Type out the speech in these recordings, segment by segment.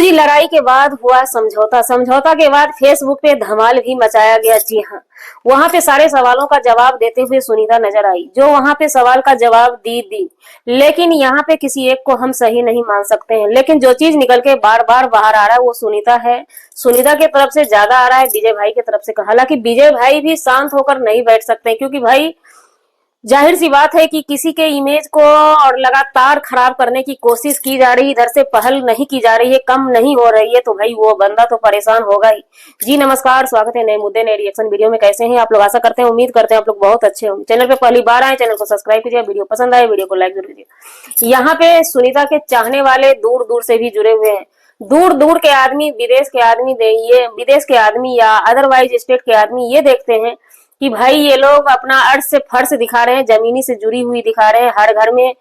जी, लड़ाई के बाद हुआ समझौता। समझौता के बाद फेसबुक पे धमाल भी मचाया गया। जी हाँ, वहां पे सारे सवालों का जवाब देते हुए सुनीता नजर आई, जो वहां पे सवाल का जवाब दी। लेकिन यहाँ पे किसी एक को हम सही नहीं मान सकते हैं। लेकिन जो चीज निकल के बार बार बाहर आ रहा है वो सुनीता है। सुनीता की तरफ से ज्यादा आ रहा है विजय भाई की तरफ से। हालांकि विजय भाई भी शांत होकर नहीं बैठ सकते, क्योंकि भाई जाहिर सी बात है कि किसी के इमेज को और लगातार खराब करने की कोशिश की जा रही, इधर से पहल नहीं की जा रही है, कम नहीं हो रही है, तो भाई वो बंदा तो परेशान होगा ही। जी नमस्कार, स्वागत है नए मुद्दे नए रिएक्शन वीडियो में। कैसे हैं आप लोग? आशा करते हैं, उम्मीद करते हैं आप लोग बहुत अच्छे होंगे। चैनल पे पहली बार आए, चैनल को सब्सक्राइब कीजिए। वीडियो पसंद आए वीडियो को लाइक जरूर कीजिए। यहाँ पे सुनीता के चाहने वाले दूर दूर से भी जुड़े हुए हैं। दूर दूर के आदमी, विदेश के आदमी, ये विदेश के आदमी या अदरवाइज स्टेट के आदमी ये देखते हैं कि भाई ये लोग अपना अर्थ से फर्श दिखा रहे हैं, जमीनी से जुड़ी हुई दिखा रहे हैं। हर घर में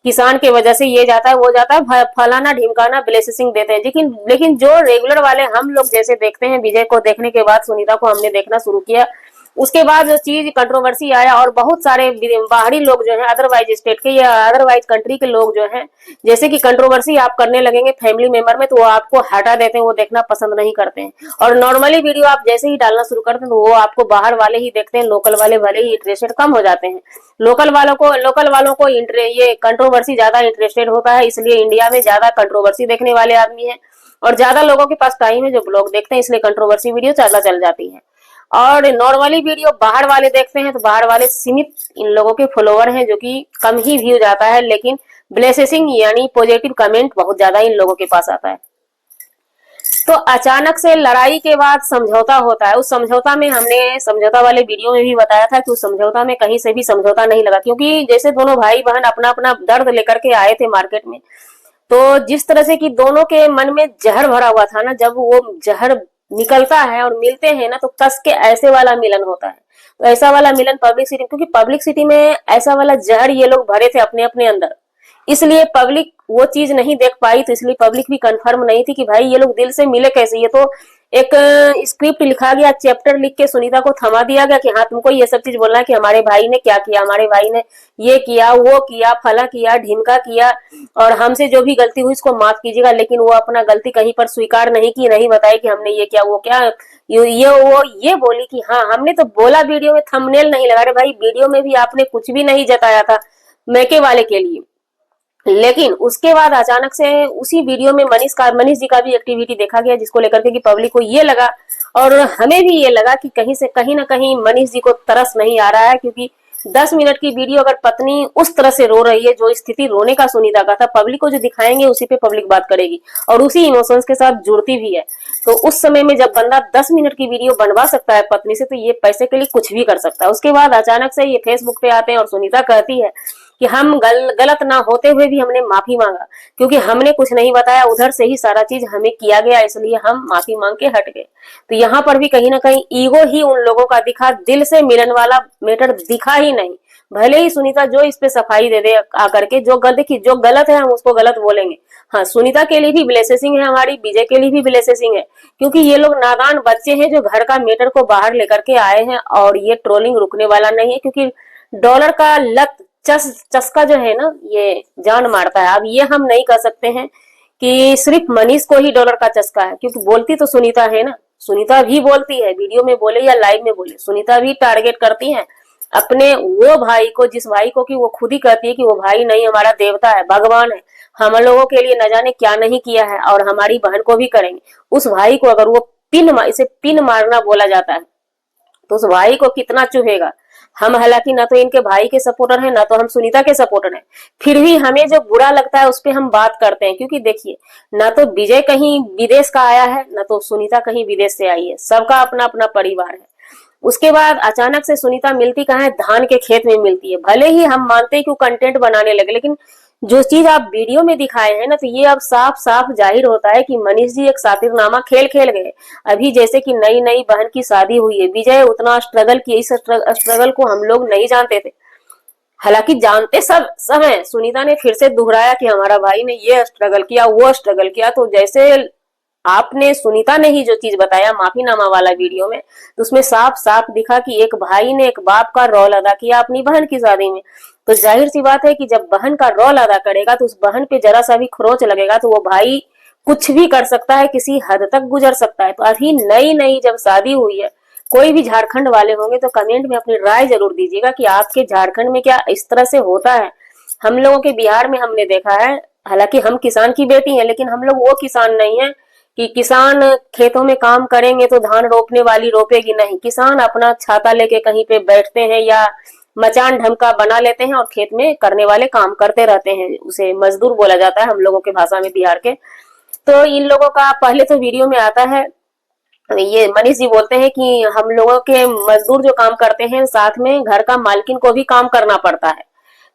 किसान के वजह से ये जाता है वो जाता है, फलाना ढिमकाना ब्लेसिंग देते हैं। लेकिन जो रेगुलर वाले हम लोग जैसे देखते हैं, विजय को देखने के बाद सुनीता को हमने देखना शुरू किया। उसके बाद जो चीज कंट्रोवर्सी आया और बहुत सारे बाहरी लोग जो है, अदरवाइज स्टेट के या अदरवाइज कंट्री के लोग जो है, जैसे कि कंट्रोवर्सी आप करने लगेंगे फैमिली मेंबर में, तो वो आपको हटा देते हैं, वो देखना पसंद नहीं करते हैं। और नॉर्मली वीडियो आप जैसे ही डालना शुरू करते हैं तो वो आपको बाहर वाले ही देखते हैं, लोकल वाले भले ही इंटरेस्टेड कम हो जाते हैं। लोकल वालों को ये कंट्रोवर्सी ज्यादा इंटरेस्टेड होता है, इसलिए इंडिया में ज्यादा कंट्रोवर्सी देखने वाले आदमी है और ज्यादा लोगों के पास टाइम है जो ब्लॉग देखते हैं, इसलिए कंट्रोवर्सी वीडियो ज्यादा चल जाती है। और नॉर्मली वीडियो बाहर वाले देखते हैं तो बाहर वाले सीमित इन लोगों के फॉलोवर हैं, जो कि कम ही व्यू जाता है, लेकिन ब्लेसिंग यानी पॉजिटिव कमेंट बहुत ज्यादा इन लोगों के पास आता है। तो अचानक से लड़ाई के बाद समझौता होता है। उस समझौता में हमने समझौता वाले वीडियो में भी बताया था कि उस समझौता में कहीं से भी समझौता नहीं लगा, क्योंकि जैसे दोनों भाई बहन अपना अपना दर्द लेकर के आए थे मार्केट में, तो जिस तरह से कि दोनों के मन में जहर भरा हुआ था ना, जब वो जहर निकलता है और मिलते हैं ना, तो कस के ऐसे वाला मिलन होता है। तो ऐसा वाला मिलन पब्लिक सिटी, क्योंकि पब्लिक सिटी में ऐसा वाला जहर ये लोग भरे थे अपने अपने अंदर, इसलिए पब्लिक वो चीज नहीं देख पाई। तो इसलिए पब्लिक भी कंफर्म नहीं थी कि भाई ये लोग दिल से मिले कैसे। ये तो एक स्क्रिप्ट लिखा गया, चैप्टर लिख के सुनीता को थमा दिया गया कि हाँ तुमको ये सब चीज बोलना है कि हमारे भाई ने क्या किया, हमारे भाई ने ये किया, वो किया, फला किया, ढिमका किया, और हमसे जो भी गलती हुई इसको माफ कीजिएगा। लेकिन वो अपना गलती कहीं पर स्वीकार नहीं की, नहीं बताई कि हमने ये क्या वो क्या। ये बोली कि हाँ हमने तो बोला, वीडियो में थंबनेल नहीं लगा रहे। भाई वीडियो में भी आपने कुछ भी नहीं जताया था मैके वाले के लिए। लेकिन उसके बाद अचानक से उसी वीडियो में मनीष जी का भी एक्टिविटी देखा गया, जिसको लेकर के कि पब्लिक को ये लगा और हमें भी ये लगा कि कहीं ना कहीं मनीष जी को तरस नहीं आ रहा है, क्योंकि 10 मिनट की वीडियो अगर पत्नी उस तरह से रो रही है, जो स्थिति रोने का सुनीता का था, पब्लिक को जो दिखाएंगे उसी पे पब्लिक बात करेगी और उसी इमोशंस के साथ जुड़ती भी है। तो उस समय में जब बंदा 10 मिनट की वीडियो बनवा सकता है पत्नी से, तो ये पैसे के लिए कुछ भी कर सकता है। उसके बाद अचानक से ये फेसबुक पे आते हैं और सुनीता कहती है कि हम गलत ना होते हुए भी हमने माफी मांगा, क्योंकि हमने कुछ नहीं बताया, उधर से ही सारा चीज हमें किया गया, इसलिए हम माफी मांग के हट गए। तो यहाँ पर भी कहीं ना कहीं ईगो ही उन लोगों का दिखा, दिल से मिलन वाला मैटर दिखा ही नहीं। भले ही सुनीता जो इस पे सफाई दे दे आकर के, जो गलत है हम उसको गलत बोलेंगे। हाँ, सुनीता के लिए भी ब्लेसिंग है, हमारी विजय के लिए भी ब्लेसिंग है, क्योंकि ये लोग नादान बच्चे हैं जो घर का मैटर को बाहर लेकर के आए हैं। और ये ट्रोलिंग रुकने वाला नहीं है, क्योंकि डॉलर का लत चस्का जो है ना, ये जान मारता है। अब ये हम नहीं कह सकते हैं कि सिर्फ मनीष को ही डॉलर का चस्का है, क्योंकि बोलती तो सुनीता है ना। सुनीता भी बोलती है, वीडियो में बोले या लाइव में बोले, सुनीता भी टारगेट करती है अपने वो भाई को, जिस भाई को कि वो खुद ही कहती है कि वो भाई नहीं हमारा देवता है, भगवान है, हम लोगों के लिए न जाने क्या नहीं किया है और हमारी बहन को भी करेंगे। उस भाई को अगर वो इसे पिन मारना बोला जाता है तो उस भाई को कितना चुभेगा। हम हालांकि ना तो इनके भाई के सपोर्टर हैं, ना तो हम सुनीता के सपोर्टर हैं, फिर भी हमें जो बुरा लगता है उस पर हम बात करते हैं। क्योंकि देखिए, ना तो विजय कहीं विदेश का आया है, ना तो सुनीता कहीं विदेश से आई है, सबका अपना अपना परिवार है। उसके बाद अचानक से सुनीता मिलती कहाँ है? धान के खेत में मिलती है। भले ही हम मानते हैं कि वो कंटेंट बनाने लगे, लेकिन जो चीज आप वीडियो में दिखाए हैं ना, तो ये अब साफ साफ जाहिर होता है कि मनीष जी एक सातिरनामा खेल खेल गए। अभी जैसे कि नई नई बहन की शादी हुई है, विजय उतना स्ट्रगल किया, इस स्ट्रगल को हम लोग नहीं जानते थे, हालांकि जानते सब है। सुनीता ने फिर से दोहराया कि हमारा भाई ने ये स्ट्रगल किया, वो स्ट्रगल किया। तो जैसे आपने सुनीता ने ही जो चीज बताया माफीनामा वाला वीडियो में, तो उसमें साफ साफ दिखा कि एक भाई ने एक बाप का रोल अदा किया अपनी बहन की शादी में। तो जाहिर सी बात है कि जब बहन का रोल अदा करेगा तो उस बहन पे जरा सा भी खरोच लगेगा तो वो भाई कुछ भी कर सकता है, किसी हद तक गुजर सकता है। तो अभी नई नई जब शादी हुई है, कोई भी झारखंड वाले होंगे तो कमेंट में अपनी राय जरूर दीजिएगा कि आपके झारखंड में क्या इस तरह से होता है। हम लोगों के बिहार में हमने देखा है, हालांकि हम किसान की बेटी हैं, लेकिन हम लोग वो किसान नहीं है कि किसान खेतों में काम करेंगे तो धान रोपने वाली रोपेगी, नहीं। किसान अपना छाता लेके कहीं पे बैठते हैं या मचान ढंग का बना लेते हैं और खेत में करने वाले काम करते रहते हैं। उसे मजदूर बोला जाता है हम लोगों के भाषा में, बिहार के। तो इन लोगों का पहले तो वीडियो में आता है, ये मनीष जी बोलते हैं कि हम लोगों के मजदूर जो काम करते हैं साथ में घर का मालकिन को भी काम करना पड़ता है।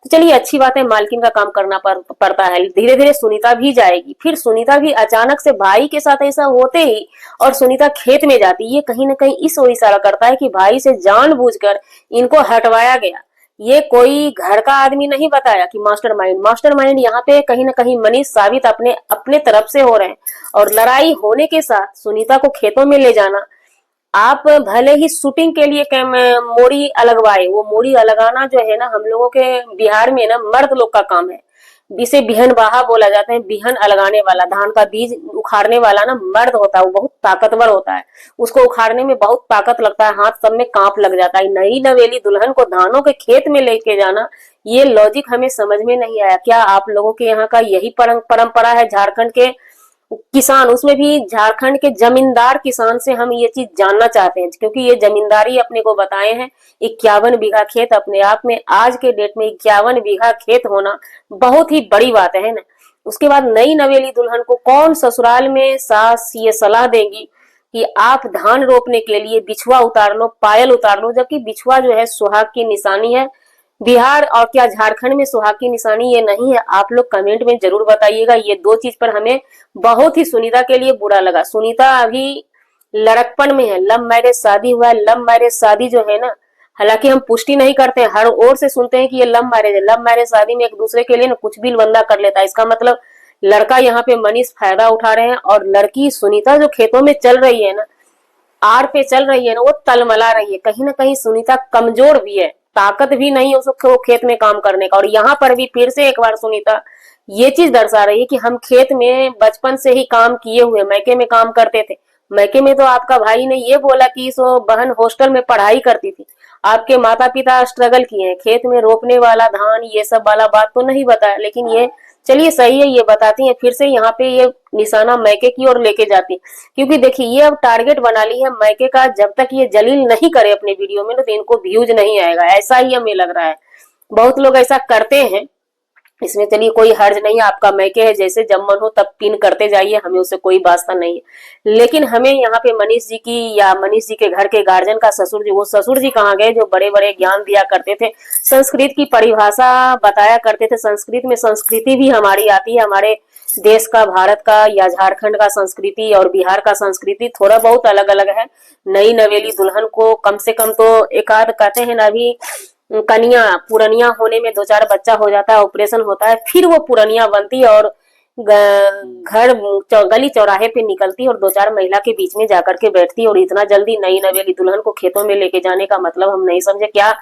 तो चलिए अच्छी बात है, मालकिन का काम करना पड़ता है। धीरे धीरे सुनीता भी जाएगी, फिर सुनीता भी अचानक से भाई के साथ ऐसा होते ही और सुनीता खेत में जाती, ये कहीं ना कहीं इस ओर इशारा करता है कि भाई से जानबूझकर इनको हटवाया गया। ये कोई घर का आदमी नहीं बताया कि मास्टरमाइंड यहाँ पे कहीं ना कहीं मनीष साबित अपने अपने तरफ से हो रहे हैं। और लड़ाई होने के साथ सुनीता को खेतों में ले जाना, आप भले ही शूटिंग के लिए मोड़ी अलगवाए, वो मोड़ी अलगाना जो है ना हम लोगों के बिहार में ना मर्द लोग का काम है। इसे बिहन बाहा बोला जाता है। बिहन अलगाने वाला, धान का बीज उखाड़ने वाला ना मर्द होता है, वो बहुत ताकतवर होता है। उसको उखाड़ने में बहुत ताकत लगता है, हाथ सब में कांप लग जाता है। नई नवेली दुल्हन को धानों के खेत में लेके जाना, ये लॉजिक हमें समझ में नहीं आया। क्या आप लोगों के यहाँ का यही परंपरा है? झारखंड के किसान, उसमें भी झारखंड के जमींदार किसान से हम ये चीज जानना चाहते हैं, क्योंकि ये जमींदारी अपने को बताए हैं। 51 बीघा खेत, अपने आप में आज के डेट में 51 बीघा खेत होना बहुत ही बड़ी बात है ना। उसके बाद नई नवेली दुल्हन को कौन ससुराल में सास ये सलाह देंगी कि आप धान रोपने के लिए बिछुआ उतार लो, पायल उतार लो, जबकि बिछुआ जो है सुहाग की निशानी है। बिहार और क्या झारखंड में सुहाग की निशानी ये नहीं है? आप लोग कमेंट में जरूर बताइएगा। ये दो चीज पर हमें बहुत ही सुनीता के लिए बुरा लगा। सुनीता अभी लड़कपन में है, लव मैरिज शादी हुआ है। लव मैरिज शादी जो है ना, हालांकि हम पुष्टि नहीं करते, हर ओर से सुनते हैं कि ये लव मैरिज है। लव मैरिज शादी में एक दूसरे के लिए ना कुछ भी बंदा कर लेता है। इसका मतलब लड़का यहाँ पे मनीष फायदा उठा रहे हैं और लड़की सुनीता जो खेतों में चल रही है ना, आड़ पे चल रही है ना, वो तलमला रही है। कहीं ना कहीं सुनीता कमजोर भी है, ताकत भी नहीं है उसको खेत में काम करने का। और यहाँ पर भी फिर से एक बार सुनीता ये चीज दर्शा रही है कि हम खेत में बचपन से ही काम किए हुए, मैके में काम करते थे। मैके में तो आपका भाई ने ये बोला कि सो बहन हॉस्टल में पढ़ाई करती थी। आपके माता पिता स्ट्रगल किए हैं, खेत में रोपने वाला धान ये सब वाला बात तो नहीं बताया, लेकिन ये चलिए सही है, ये बताती हैं। फिर से यहाँ पे ये निशाना मैके की ओर लेके जाती है, क्योंकि देखिए ये अब टारगेट बना ली है मैके का। जब तक ये जलील नहीं करे अपने वीडियो में तो इनको व्यूज नहीं आएगा, ऐसा ही हमें लग रहा है। बहुत लोग ऐसा करते हैं, इसमें चलिए कोई हर्ज नहीं है, आपका मैके है, जैसे जब मन हो तब पिन करते जाइए, हमें उससे कोई वास्ता नहीं है। लेकिन हमें यहाँ पे मनीष जी की या मनीष जी के घर के गार्जियन का ससुर जी, वो ससुर जी कहाँ गए जो बड़े बड़े ज्ञान दिया करते थे, संस्कृत की परिभाषा बताया करते थे। संस्कृत में संस्कृति भी हमारी आती है, हमारे देश का, भारत का या झारखंड का संस्कृति और बिहार का संस्कृति थोड़ा बहुत अलग अलग है। नई नवेली दुल्हन को कम से कम तो एक आध कहते हैं ना, अभी कनिया पुरनिया होने में 2-4 बच्चा हो जाता है, ऑपरेशन होता है, फिर वो पुरनिया बनती है और घर गली चौराहे पे निकलती और 2-4 महिला के बीच में जाकर के बैठती। और इतना जल्दी नई नवेली दुल्हन को खेतों में लेके जाने का मतलब हम नहीं समझे। क्या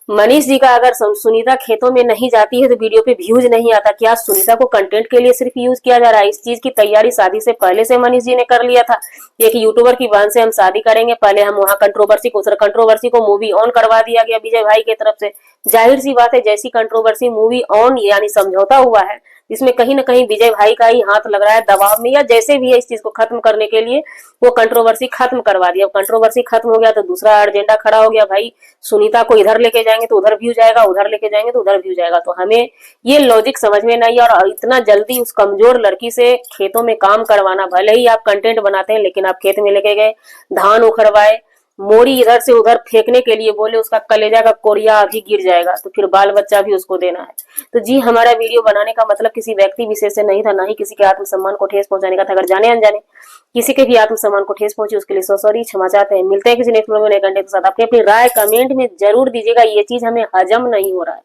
मनीष जी का अगर सुनीता खेतों में नहीं जाती है तो वीडियो पे व्यूज नहीं आता? क्या सुनीता को कंटेंट के लिए सिर्फ यूज किया जा रहा है? इस चीज की तैयारी शादी से पहले से मनीष जी ने कर लिया था। एक यूट्यूबर की बहन से हम शादी करेंगे, पहले हम वहां कंट्रोवर्सी को मूवी ऑन करवा दिया गया विजय भाई की तरफ से। जाहिर सी बात है, जैसी कंट्रोवर्सी मूवी ऑन यानी समझौता हुआ है, इसमें कहीं ना कहीं विजय भाई का ही हाथ लग रहा है दबाव में, या जैसे भी है इस चीज को खत्म करने के लिए वो कंट्रोवर्सी खत्म करवा दिया। कंट्रोवर्सी खत्म हो गया तो दूसरा एजेंडा खड़ा हो गया, भाई सुनीता को इधर लेके जाएंगे तो उधर व्यू जाएगा, उधर लेके जाएंगे तो उधर व्यू जाएगा। तो हमें ये लॉजिक समझ में नहीं। और इतना जल्दी उस कमजोर लड़की से खेतों में काम करवाना, भले ही आप कंटेंट बनाते हैं लेकिन आप खेत में लेके गए, धान उखड़वाए, मोरी इधर से उधर फेंकने के लिए बोले, उसका कलेजा का कोरिया अभी गिर जाएगा, तो फिर बाल बच्चा भी उसको देना है। तो जी, हमारा वीडियो बनाने का मतलब किसी व्यक्ति विशेष से नहीं था, ना ही किसी के आत्मसम्मान को ठेस पहुंचाने का था। अगर जाने अनजाने किसी के भी आत्मसम्मान को ठेस पहुंची उसके लिए सॉरी, क्षमा चाहते हैं। मिलते हैं किसी नेक्स्ट वीडियो में नए कंटेंट के साथ। अपनी अपनी राय कमेंट में जरूर दीजिएगा, ये चीज हमें हजम नहीं हो रहा है।